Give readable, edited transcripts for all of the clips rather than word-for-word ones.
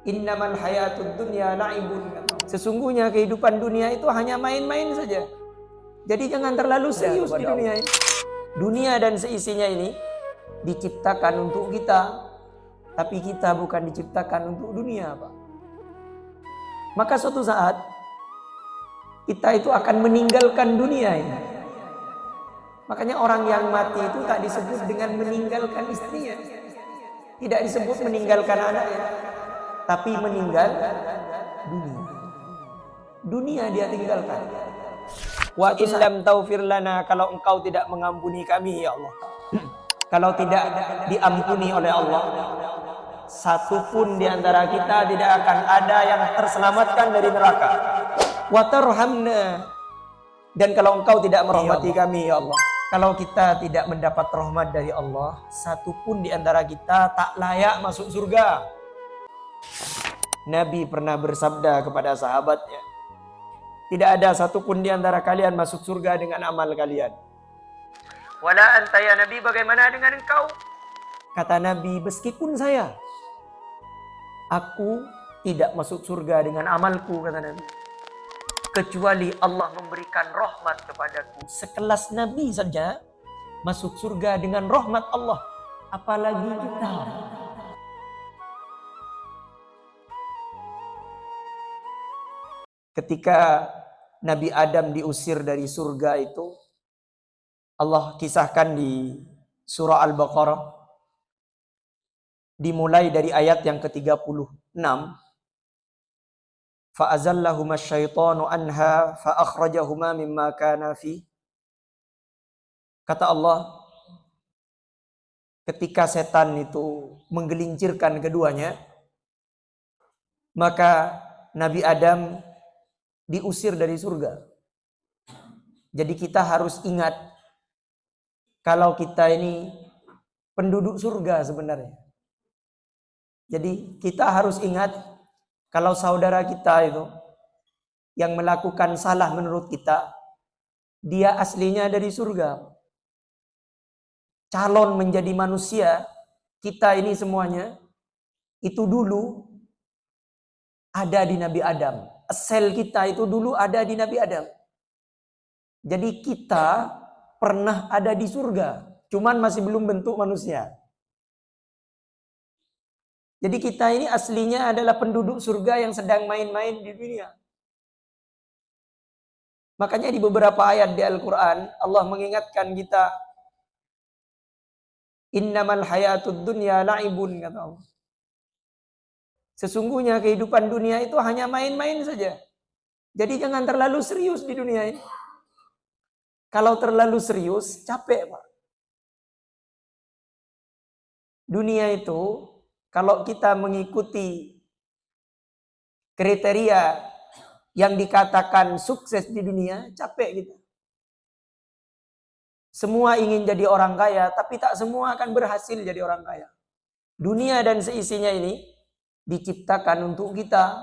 Innamal hayatud dunya la'ibun. Sesungguhnya kehidupan dunia itu hanya main-main saja. Jadi jangan terlalu serius di dunia ini. Dunia dan seisinya ini diciptakan untuk kita, tapi kita bukan diciptakan untuk dunia, Pak. Maka suatu saat kita itu akan meninggalkan dunia ini. Makanya orang yang mati itu tak disebut dengan meninggalkan istrinya, tidak disebut meninggalkan anaknya, tapi meninggal dunia. Dunia dia tinggalkan. Wa illam taufir lana, kalau engkau tidak mengampuni kami ya Allah, kalau tidak diampuni oleh Allah, satupun di antara kita tidak akan ada yang terselamatkan dari neraka. Wa tarhamna, dan kalau engkau tidak merahmati kami ya Allah, kalau kita tidak mendapat rahmat dari Allah, satupun di antara kita tak layak masuk surga. Nabi pernah bersabda kepada sahabatnya, tidak ada satupun di antara kalian masuk surga dengan amal kalian. Wala anta ya Nabi, bagaimana dengan engkau? Kata Nabi, meskipun saya, aku tidak masuk surga dengan amalku, kata Nabi, kecuali Allah memberikan rahmat kepadaku. Sekelas Nabi saja masuk surga dengan rahmat Allah, apalagi kita. Ketika Nabi Adam diusir dari surga itu, Allah kisahkan di surah Al-Baqarah, dimulai dari ayat yang ke-36. Fa'azallahuma syaitanu anha fa'akhrajahuma mimma kana fi. Kata Allah, ketika setan itu menggelincirkan keduanya, maka Nabi Adam diusir dari surga. Jadi kita harus ingat, kalau kita ini penduduk surga sebenarnya. Jadi kita harus ingat, kalau saudara kita itu yang melakukan salah menurut kita, dia aslinya dari surga. Calon menjadi manusia, kita ini semuanya, itu dulu ada di Nabi Adam. Sel kita itu dulu ada di Nabi Adam. Jadi kita pernah ada di surga, cuman masih belum bentuk manusia. Jadi kita ini aslinya adalah penduduk surga yang sedang main-main di dunia. Makanya di beberapa ayat di Al-Quran, Allah mengingatkan kita, innamal hayatud dunya la'ibun, kata Allah. Sesungguhnya kehidupan dunia itu hanya main-main saja. Jadi jangan terlalu serius di dunia ini. Kalau terlalu serius, capek, Pak. Dunia itu, kalau kita mengikuti kriteria yang dikatakan sukses di dunia, capek gitu. Semua ingin jadi orang kaya, tapi tak semua akan berhasil jadi orang kaya. Dunia dan seisinya ini diciptakan untuk kita,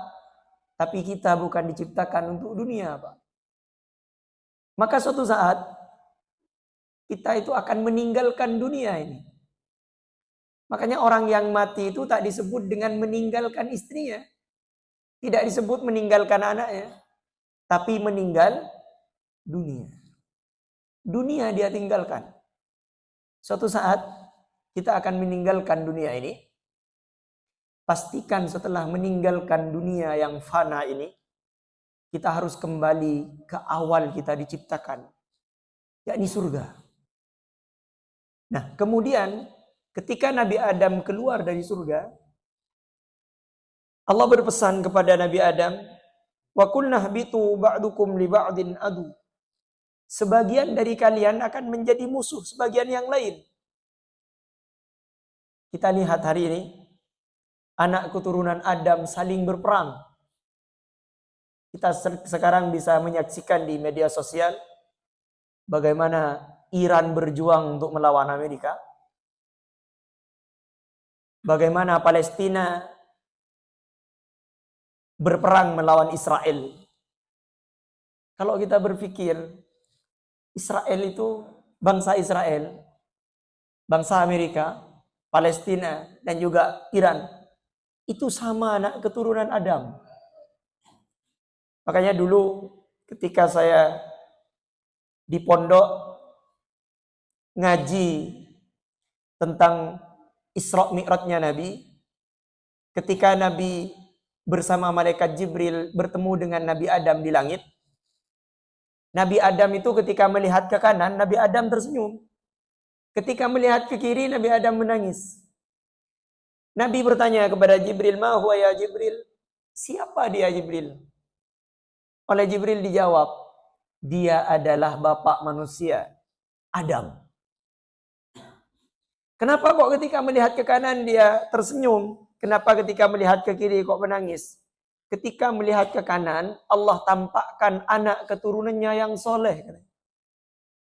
tapi kita bukan diciptakan untuk dunia, Pak. Maka suatu saat kita itu akan meninggalkan dunia ini. Makanya orang yang mati itu tak disebut dengan meninggalkan istrinya, tidak disebut meninggalkan anaknya, tapi meninggal dunia. Dunia dia tinggalkan. Suatu saat kita akan meninggalkan dunia ini. Pastikan setelah meninggalkan dunia yang fana ini, kita harus kembali ke awal kita diciptakan, yakni surga. Nah, kemudian ketika Nabi Adam keluar dari surga, Allah berpesan kepada Nabi Adam, wa qulna habitu ba'dukum li ba'din adu. Sebagian dari kalian akan menjadi musuh sebagian yang lain. Kita lihat hari ini, anak keturunan Adam saling berperang. Kita sekarang bisa menyaksikan di media sosial bagaimana Iran berjuang untuk melawan Amerika. Bagaimana Palestina berperang melawan Israel. Kalau kita berpikir, Israel itu bangsa Israel, bangsa Amerika, Palestina, dan juga Iran. itu sama anak keturunan Adam. Makanya dulu ketika saya di pondok ngaji tentang Isra Mi'rajnya Nabi, ketika Nabi bersama malaikat Jibril bertemu dengan Nabi Adam di langit, Nabi Adam itu ketika melihat ke kanan, Nabi Adam tersenyum. Ketika melihat ke kiri, Nabi Adam menangis. Nabi bertanya kepada Jibril, "Ma huwa ya Jibril?" Siapa dia Jibril? Oleh Jibril dijawab, dia adalah bapak manusia, Adam. Kenapa kok ketika melihat ke kanan dia tersenyum? Kenapa ketika melihat ke kiri kok menangis? Ketika melihat ke kanan, Allah tampakkan anak keturunannya yang soleh.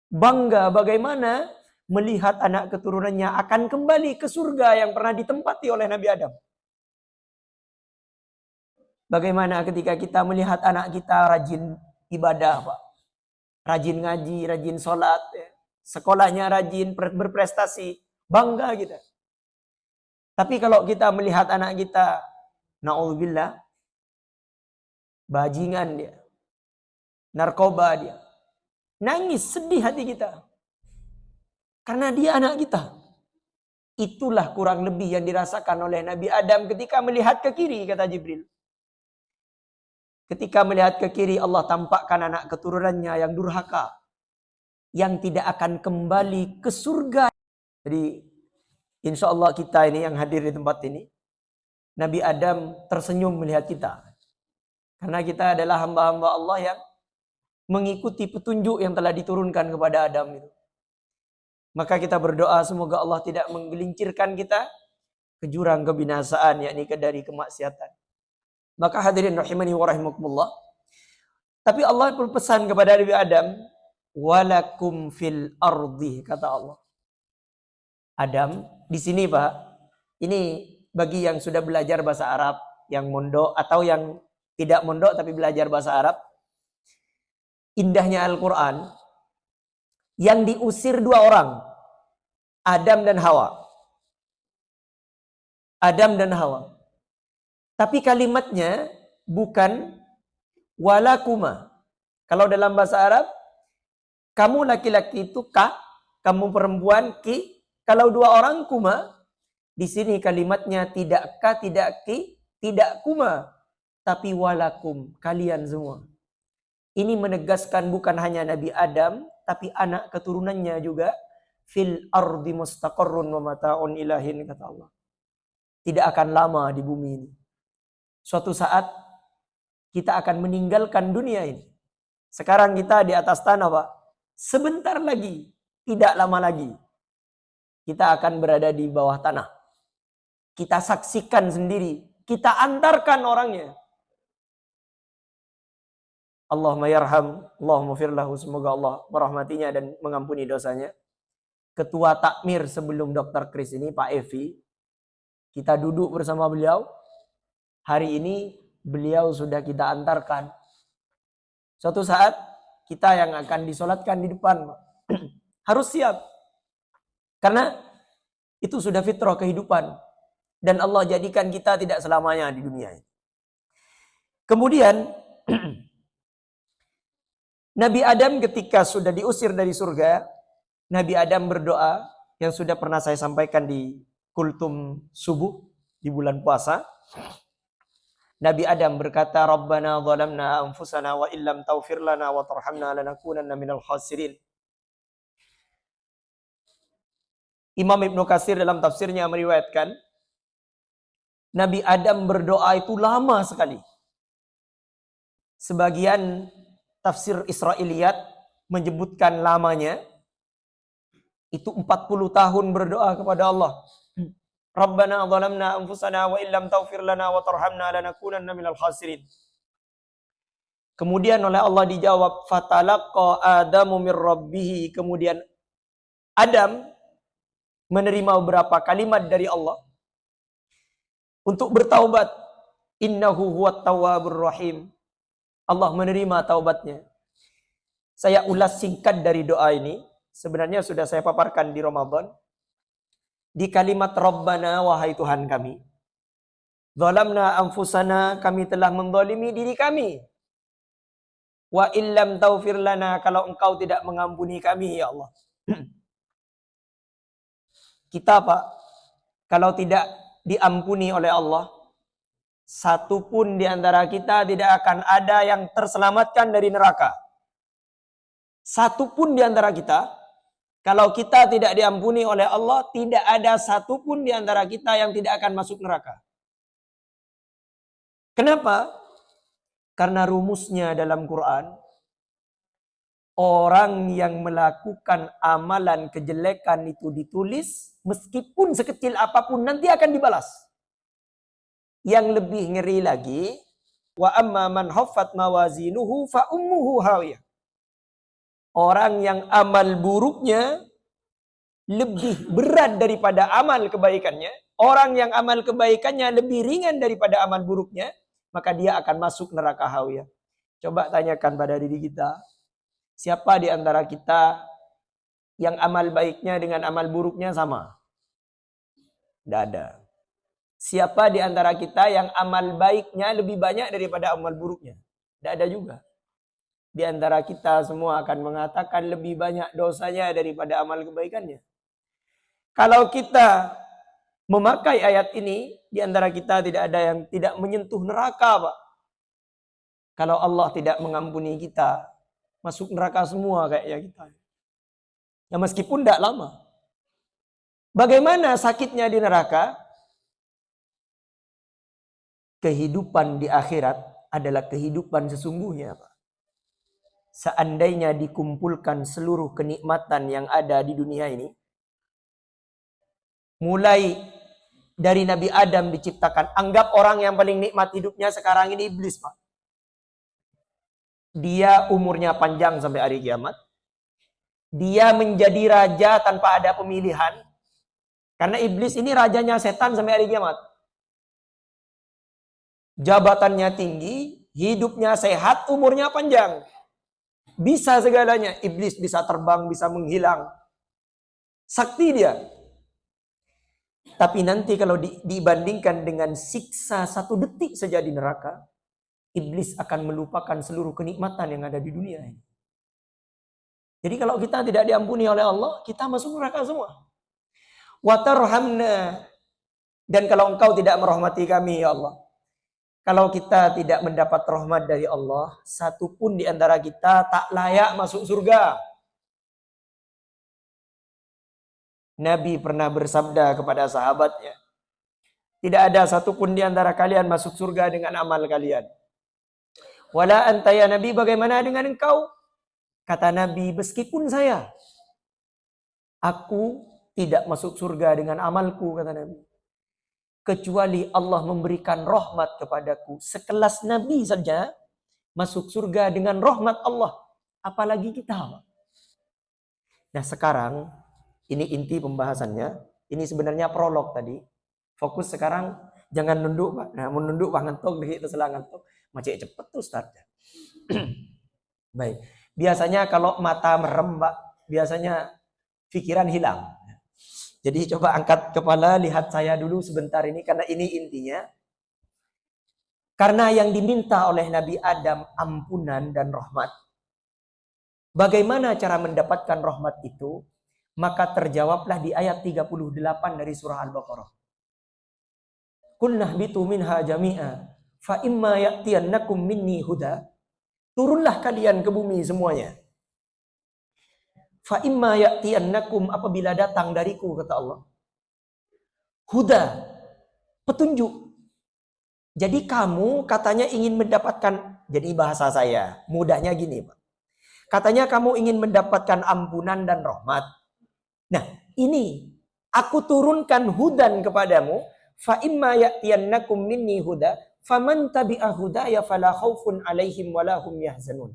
Bangga bagaimana melihat anak keturunannya akan kembali ke surga yang pernah ditempati oleh Nabi Adam. Bagaimana ketika kita melihat anak kita rajin ibadah, Pak. Rajin ngaji, rajin sholat, ya. Sekolahnya rajin, berprestasi. Bangga kita. Tapi kalau kita melihat anak kita, na'udzubillah, bajingan dia, narkoba dia, nangis, sedih hati kita. Karena dia anak kita. Itulah kurang lebih yang dirasakan oleh Nabi Adam ketika melihat ke kiri, kata Jibril. Ketika melihat ke kiri, Allah tampakkan anak keturunannya yang durhaka, yang tidak akan kembali ke surga. Jadi, insya Allah kita ini yang hadir di tempat ini, Nabi Adam tersenyum melihat kita. Karena kita adalah hamba-hamba Allah yang mengikuti petunjuk yang telah diturunkan kepada Adam itu. Maka kita berdoa semoga Allah tidak menggelincirkan kita ke jurang kebinasaan, yakni dari kemaksiatan. Maka hadirin rahimani wa rahimakumullah. Tapi Allah berpesan kepada Nabi Adam, walakum fil ardi, kata Allah. Adam, di sini Pak, ini bagi yang sudah belajar bahasa Arab, yang mondok atau yang tidak mondok tapi belajar bahasa Arab. Indahnya Al-Quran, yang diusir dua orang, Adam dan Hawa. Adam dan Hawa. Tapi kalimatnya bukan walakuma. Kalau dalam bahasa Arab, kamu laki-laki itu ka, kamu perempuan ki. Kalau dua orang kuma, di sini kalimatnya tidak ka, tidak ki, tidak kuma, tapi walakum, kalian semua. Ini menegaskan bukan hanya Nabi Adam, tapi anak keturunannya juga. Fil ardi mustaqarrun wa mata'un ilahin, kata Allah. Tidak akan lama di bumi ini. Suatu saat kita akan meninggalkan dunia ini. Sekarang kita di atas tanah, Pak. Sebentar lagi, tidak lama lagi, kita akan berada di bawah tanah. Kita saksikan sendiri, kita antarkan orangnya. Allahumma yarham, Allahumma firlahu, semoga Allah merahmatinya dan mengampuni dosanya. Ketua takmir sebelum Dr. Kris ini, Pak Evi, kita duduk bersama beliau. Hari ini beliau sudah kita antarkan. Suatu saat kita yang akan disolatkan di depan, harus siap. Karena itu sudah fitrah kehidupan. Dan Allah jadikan kita tidak selamanya di dunia ini. Kemudian Nabi Adam ketika sudah diusir dari surga, Nabi Adam berdoa yang sudah pernah saya sampaikan di kultum subuh di bulan puasa. Nabi Adam berkata, Rabbana zalamna anfusana wa illam taghfir lana wa tarhamna lanakunanna minal khasirin. Imam Ibnu Katsir dalam tafsirnya meriwayatkan, Nabi Adam berdoa itu lama sekali. Sebagian tafsir Israiliyat menyebutkan lamanya itu 40 tahun berdoa kepada Allah. Rabbana zalamna anfusana wa illam taghfir lana wa tarhamna lanakunanna minal khasirin. Kemudian oleh Allah dijawab, fatalaqa Adamu mir rabbih. Kemudian Adam menerima beberapa kalimat dari Allah untuk bertaubat. Innahu huwat tawwabur rahim. Allah menerima taubatnya. Saya ulas singkat dari doa ini. Sebenarnya sudah saya paparkan di Ramadan. Di kalimat Rabbana, wahai Tuhan kami. Zalamna anfusana, kami telah menzalimi diri kami. Wa illam taufir lana, kalau engkau tidak mengampuni kami, ya Allah. Kita, Pak, kalau tidak diampuni oleh Allah, satu pun di antara kita tidak akan ada yang terselamatkan dari neraka. Satu pun di antara kita, kalau kita tidak diampuni oleh Allah, tidak ada satu pun di antara kita yang tidak akan masuk neraka. Kenapa? Karena rumusnya dalam Quran, orang yang melakukan amalan kejelekan itu ditulis, meskipun sekecil apapun nanti akan dibalas. Yang lebih ngeri lagi, wa amma man haffat mawazinuhu fa ummuhu hawiyah. Orang yang amal buruknya lebih berat daripada amal kebaikannya, orang yang amal kebaikannya lebih ringan daripada amal buruknya, maka dia akan masuk neraka hawiyah. Coba tanyakan pada diri kita, siapa di antara kita yang amal baiknya dengan amal buruknya sama? Tidak ada. Siapa di antara kita yang amal baiknya lebih banyak daripada amal buruknya? Tidak ada juga. Di antara kita semua akan mengatakan lebih banyak dosanya daripada amal kebaikannya. Kalau kita memakai ayat ini, di antara kita tidak ada yang tidak menyentuh neraka, Pak. Kalau Allah tidak mengampuni kita, masuk neraka semua kayaknya kita. Ya meskipun tidak lama. Bagaimana sakitnya di neraka? Kehidupan di akhirat adalah kehidupan sesungguhnya, Pak. Seandainya dikumpulkan seluruh kenikmatan yang ada di dunia ini, mulai dari Nabi Adam diciptakan, anggap orang yang paling nikmat hidupnya sekarang ini iblis, Pak. Dia umurnya panjang sampai hari kiamat. Dia menjadi raja tanpa ada pemilihan. Karena iblis ini rajanya setan sampai hari kiamat. Jabatannya tinggi, hidupnya sehat, umurnya panjang. Bisa segalanya. Iblis bisa terbang, bisa menghilang. Sakti dia. Tapi nanti kalau dibandingkan dengan siksa 1 detik saja di neraka, iblis akan melupakan seluruh kenikmatan yang ada di dunia ini. Jadi kalau kita tidak diampuni oleh Allah, kita masuk neraka semua. Wa tarhamna, dan kalau engkau tidak merahmati kami, ya Allah, kalau kita tidak mendapat rahmat dari Allah, satu pun di antara kita tak layak masuk surga. Nabi pernah bersabda kepada sahabatnya, tidak ada satupun di antara kalian masuk surga dengan amal kalian. Wala anta ya Nabi, bagaimana dengan engkau? Kata Nabi, meskipun saya, aku tidak masuk surga dengan amalku, kata Nabi. Kecuali Allah memberikan rahmat kepadaku. Sekelas Nabi saja masuk surga dengan rahmat Allah. Apalagi kita. Nah sekarang, ini inti pembahasannya. Ini sebenarnya prolog tadi. Fokus sekarang, jangan nunduk, Pak. Nah, menunduk Pak ngantuk, kita selang ngantuk. Macam cepet tuh startnya. Baik. Biasanya kalau mata merem, Pak, biasanya pikiran hilang. Jadi coba angkat kepala, lihat saya dulu sebentar ini, karena ini intinya. Karena yang diminta oleh Nabi Adam ampunan dan rahmat. Bagaimana cara mendapatkan rahmat itu? Maka terjawablah di ayat 38 dari surah Al-Baqarah. Qulna ihbitu minha jami'a fa imma ya'tiyannakum minni huda. Turunlah kalian ke bumi semuanya. Fa imma ya'tiyannakum, apabila datang dariku, kata Allah, huda, petunjuk. Jadi kamu katanya ingin mendapatkan, jadi bahasa saya mudahnya gini, Pak. Katanya kamu ingin mendapatkan ampunan dan rahmat. Nah, ini aku turunkan hudan kepadamu, fa imma ya'tiyannakum minni huda faman tabi'a hudaya fala khaufun 'alaihim wala hum yahzanun.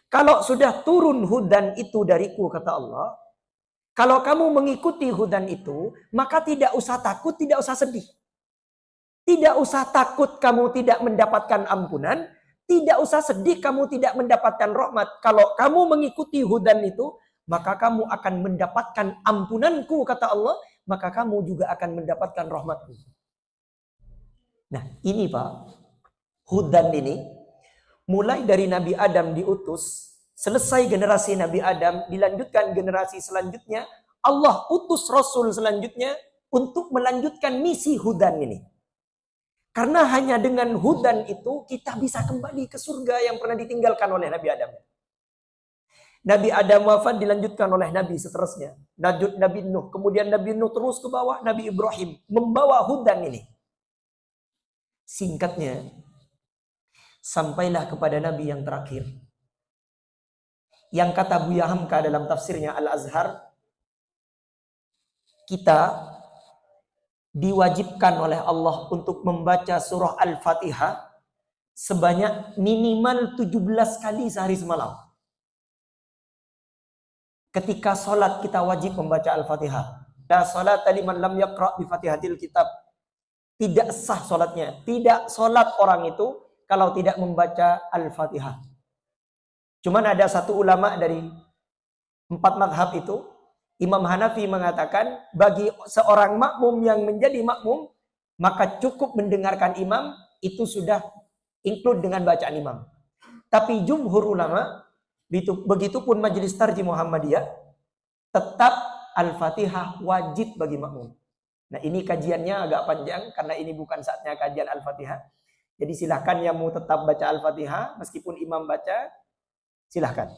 Kalau sudah turun hudan itu dariku, kata Allah, kalau kamu mengikuti hudan itu, maka tidak usah takut, tidak usah sedih. Tidak usah takut kamu tidak mendapatkan ampunan, tidak usah sedih kamu tidak mendapatkan rahmat. Kalau kamu mengikuti hudan itu, maka kamu akan mendapatkan ampunanku, kata Allah, maka kamu juga akan mendapatkan rahmatku. Nah, ini Pak, hudan ini mulai dari Nabi Adam diutus, selesai generasi Nabi Adam, dilanjutkan generasi selanjutnya, Allah utus Rasul selanjutnya untuk melanjutkan misi hudan ini. Karena hanya dengan hudan itu kita bisa kembali ke surga yang pernah ditinggalkan oleh Nabi Adam. Nabi Adam wafat, dilanjutkan oleh Nabi seterusnya. Nabi Nuh, kemudian Nabi Nuh terus ke bawah, Nabi Ibrahim membawa hudan ini. Singkatnya, sampailah kepada Nabi yang terakhir. Yang kata Buya Hamka dalam tafsirnya Al-Azhar, kita diwajibkan oleh Allah untuk membaca surah Al-Fatihah sebanyak minimal 17 kali sehari semalam. Ketika sholat kita wajib membaca Al-Fatihah. La sholat liman lam yaqra' bi Fatihatil Kitab. Tidak sah sholatnya. Tidak sholat orang itu kalau tidak membaca Al-Fatihah. Cuman ada satu ulama dari 4 mazhab itu, Imam Hanafi mengatakan bagi seorang makmum yang menjadi makmum, maka cukup mendengarkan imam, itu sudah include dengan bacaan imam. Tapi jumhur ulama, begitupun Majelis Tarjih Muhammadiyah, tetap Al-Fatihah wajib bagi makmum. Nah, ini kajiannya agak panjang karena ini bukan saatnya kajian Al-Fatihah. Jadi silahkan yang mau tetap baca Al-Fatihah meskipun imam baca, silahkan.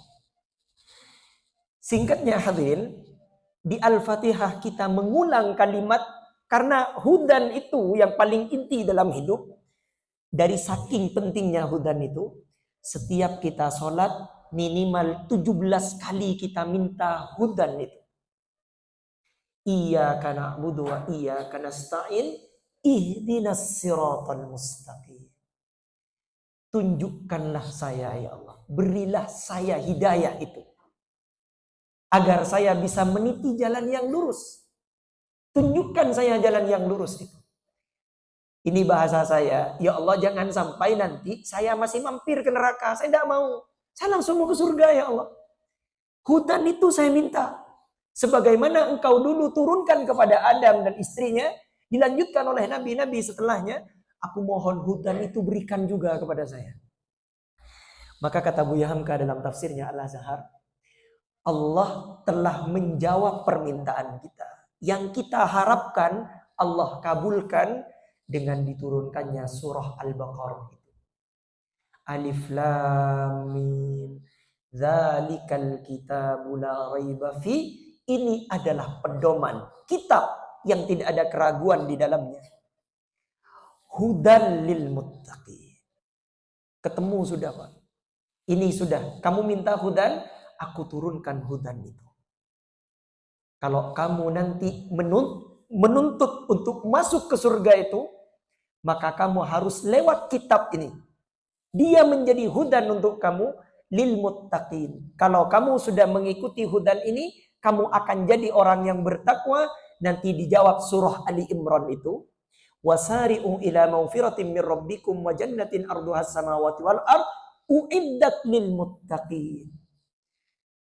Singkatnya hadirin, di Al-Fatihah kita mengulang kalimat karena hudan itu yang paling inti dalam hidup. Dari saking pentingnya hudan itu, setiap kita sholat minimal 17 kali kita minta hudan itu. Iyyaka na'budu wa iyyaka nasta'in ihdinas siratal mustaqim. Tunjukkanlah saya ya Allah, berilah saya hidayah itu agar saya bisa meniti jalan yang lurus. Tunjukkan saya jalan yang lurus itu. Ini bahasa saya, ya Allah jangan sampai nanti saya masih mampir ke neraka, saya tidak mau. Saya langsung mau ke surga ya Allah. Hudan itu saya minta. Sebagaimana engkau dulu turunkan kepada Adam dan istrinya, dilanjutkan oleh nabi-nabi setelahnya, aku mohon hudan itu berikan juga kepada saya. Maka kata Buya Hamka dalam tafsirnya Al-Azhar, Allah telah menjawab permintaan kita. Yang kita harapkan Allah kabulkan dengan diturunkannya surah Al-Baqarah itu. Alif Lam Mim. Dzalikal kitabu la raiba fi. Ini adalah pedoman kitab yang tidak ada keraguan di dalamnya. Hudan lil muttaqin. Ketemu sudah Pak. Ini sudah. Kamu minta hudan, aku turunkan hudan itu. Kalau kamu nanti menuntut untuk masuk ke surga itu, maka kamu harus lewat kitab ini. Dia menjadi hudan untuk kamu lil muttaqin. Kalau kamu sudah mengikuti hudan ini, kamu akan jadi orang yang bertakwa. Nanti dijawab surah Ali Imran itu, wasari'u ila maghfiratin min rabbikum wa jannatin arduhas samawati wal ard uiddat lil muttaqin.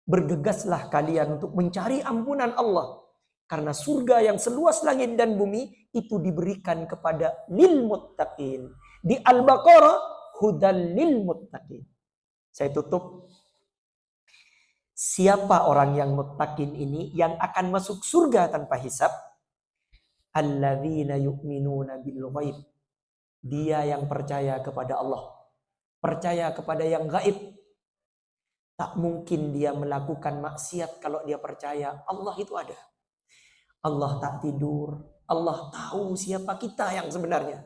Bergegaslah kalian untuk mencari ampunan Allah, karena surga yang seluas langit dan bumi itu diberikan kepada lil muttaqin. Di Al-Baqarah hudan lil muttaqin. Saya tutup. Siapa orang yang muttaqin ini yang akan masuk surga tanpa hisab? Alladzina yu'minuna bil ghaib. Dia yang percaya kepada Allah, percaya kepada yang gaib. Tak mungkin dia melakukan maksiat kalau dia percaya Allah itu ada. Allah tak tidur. Allah tahu siapa kita yang sebenarnya.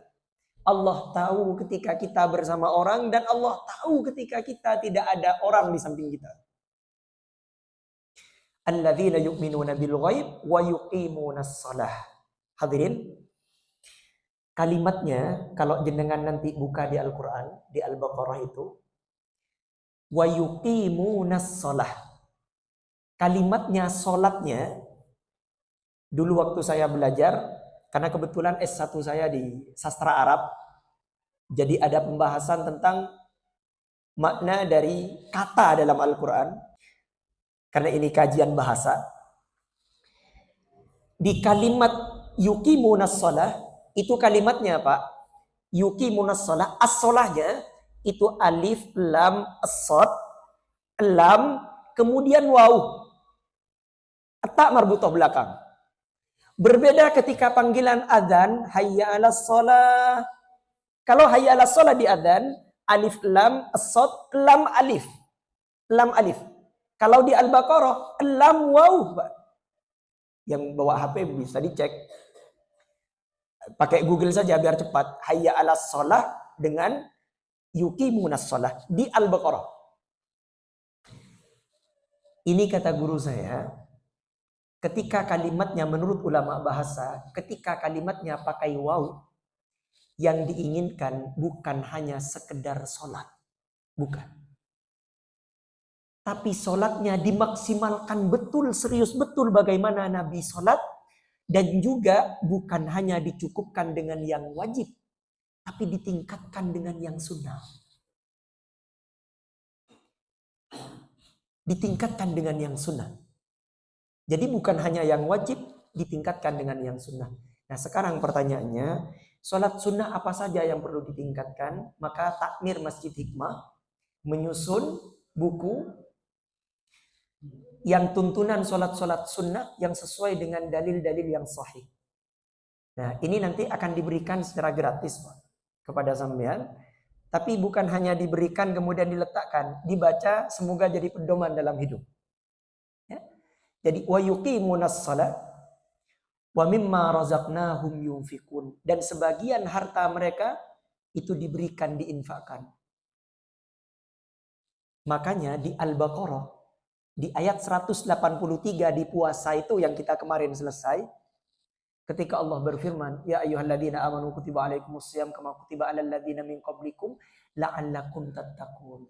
Allah tahu ketika kita bersama orang, dan Allah tahu ketika kita tidak ada orang di samping kita. Alladzina yu'minuna bil ghaib wa yuqimunas shalah. Hadirin, kalimatnya kalau jenengan nanti buka di Al-Qur'an, di Al-Baqarah itu, wa yuqimunas shalah. Kalimatnya salatnya, dulu waktu saya belajar, karena kebetulan S1 saya di sastra Arab, jadi ada pembahasan tentang makna dari kata dalam Al-Qur'an. Karena ini kajian bahasa. Di kalimat yuqimunas shalah, itu kalimatnya Pak, yuqimunas shalah, as-shalahnya itu alif lam as-shad, lam kemudian waw, tak marbutoh belakang. Berbeda ketika panggilan adzan, hayya 'alas shalah. Kalau hayya 'alas shalah di adzan, alif lam as-shad, lam alif. Lam alif. Kalau di Al-Baqarah, lam waw. Yang bawa HP bisa dicek. Pakai Google saja biar cepat. Hayya 'alas shalah dengan yuqimunas shalah di Al-Baqarah. Ini kata guru saya, ketika kalimatnya menurut ulama bahasa, ketika kalimatnya pakai waw, yang diinginkan bukan hanya sekedar sholat. Bukan. Tapi sholatnya dimaksimalkan betul, serius betul bagaimana Nabi sholat. Dan juga bukan hanya dicukupkan dengan yang wajib, tapi ditingkatkan dengan yang sunnah. Ditingkatkan dengan yang sunnah. Jadi bukan hanya yang wajib, ditingkatkan dengan yang sunnah. Nah sekarang pertanyaannya, sholat sunnah apa saja yang perlu ditingkatkan? Maka Takmir Masjid Hikmah menyusun buku yang tuntunan sholat-sholat sunnah yang sesuai dengan dalil-dalil yang sahih. Nah ini nanti akan diberikan secara gratis Pak, kepada sampean. Tapi bukan hanya diberikan kemudian diletakkan, dibaca semoga jadi pedoman dalam hidup. Ya? Jadi wa yuqimunas shalah wa mimma razaqnahum yunfikun, dan sebagian harta mereka itu diberikan, diinfakkan. Makanya di Al-Baqarah di ayat 183 di puasa itu yang kita kemarin selesai, ketika Allah berfirman, ya ayyuhalladzina amanu kutiba alaikumussyam kama kutiba alal ladzina min qablikum la'allakum tattaqun.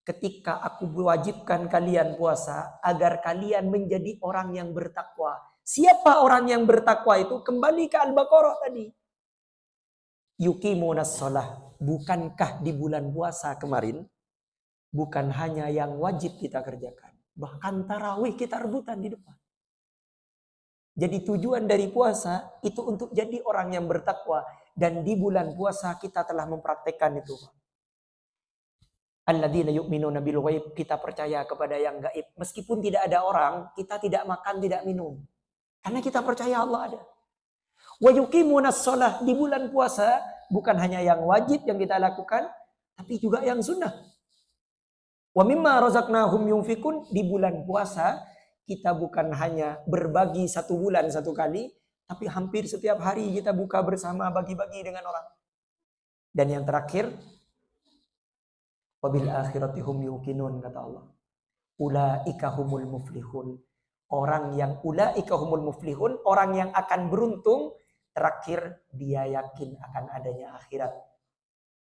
Ketika aku wajibkan kalian puasa agar kalian menjadi orang yang bertakwa. Siapa orang yang bertakwa itu? Kembali ke Al-Baqarah tadi. Yuqimunas shalah. Bukankah di bulan puasa kemarin bukan hanya yang wajib kita kerjakan, bahkan tarawih kita rebutan di depan. Jadi tujuan dari puasa itu untuk jadi orang yang bertakwa. Dan di bulan puasa kita telah mempraktekkan itu. Alladzina yu'minuna bil ghaib, kita percaya kepada yang gaib. Meskipun tidak ada orang, kita tidak makan, tidak minum. Karena kita percaya Allah ada. Wa yuqimunas shalah, di bulan puasa bukan hanya yang wajib yang kita lakukan, tapi juga yang sunnah. Wa mimma razaqnahum yunfikun, di bulan puasa kita bukan hanya berbagi satu bulan satu kali, tapi hampir setiap hari kita buka bersama, bagi-bagi dengan orang. Dan yang terakhir, wabil akhirati hum yuqinun, kata Allah. Ulaika humul muflihun. Orang yang ulaika humul muflihun, orang yang akan beruntung, terakhir dia yakin akan adanya akhirat.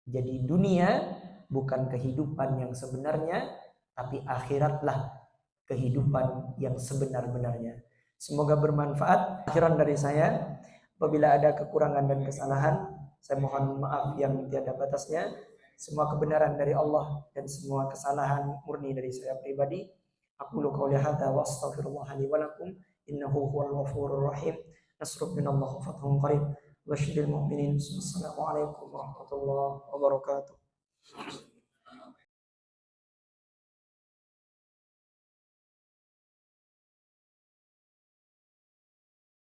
Jadi dunia bukan kehidupan yang sebenarnya, tapi akhiratlah kehidupan yang sebenar-benarnya. Semoga bermanfaat. Akhiran dari saya, apabila ada kekurangan dan kesalahan, saya mohon maaf yang tiada batasnya. Semua kebenaran dari Allah dan semua kesalahan murni dari saya pribadi. Aqulu qouli hadza wa astaghfirullah li wa lakum innahu huwal ghafurur rahim. Nasrun minallah fathun qarib. Wasyidil mu'minin. Wassalamualaikum warahmatullahi wabarakatuh.